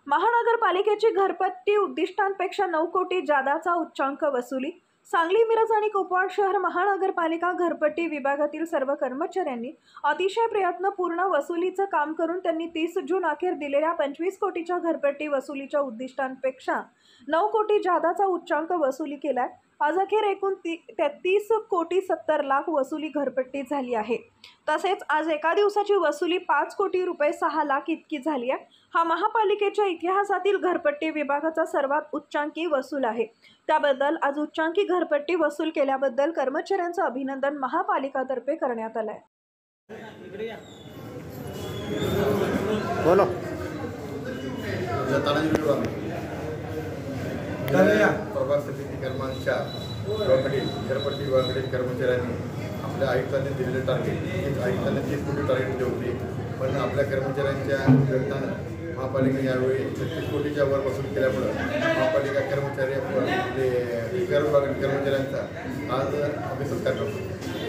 महानगरपालिकेची घरपट्टी उद्दिष्टांपेक्षा 9 कोटी जादाचा उच्चांक वसुली। सांगली, मिरज आणि कुपवाड शहर महानगरपालिका घरपट्टी विभागातील सर्व कर्मचाऱ्यांनी अतिशय प्रयत्नपूर्ण वसुलीचं काम करून त्यांनी 30 जून अखेर दिलेल्या 25 कोटीच्या घरपट्टी वसुलीच्या उद्दिष्टांपेक्षा 9 कोटी जादाचा उच्चांक वसुली केलाय। आज अखेर एकूण 33 कोटी 70 लाख वसुली घरपट्टी झाली आहे। तसेच आज एका दिवसाची वसुली 5 कोटी रुपये 6 लाख इतकी झाली आहे। हा महापालिकेच्या इतिहासातील घरपट्टी विभागाचा सर्वात उच्चांकी वसूल आहे। त्याबद्दल आज उच्चांकी घरपट्टी वसूल केल्याबद्दल कर्मचाऱ्यांचं अभिनंदन महापालिकातर्फे करण्यात आलंय। बोलो प्रभाग समिती क्रमांक 4 घरपट्टी विभागातील कर्मचाऱ्यांनी आपल्या आयुक्तांनी दिलेले टार्गेट आयुक्तांनी 30 कोटी टार्गेट दिले होते, पण आपल्या कर्मचाऱ्यांच्या प्रयत्नानं महापालिका यावेळी 36 कोटीच्या वर वसूल केल्यामुळे महापालिका कर्मचारी कर विभागातील कर्मचाऱ्यांचा आज आम्ही सत्कार करतो।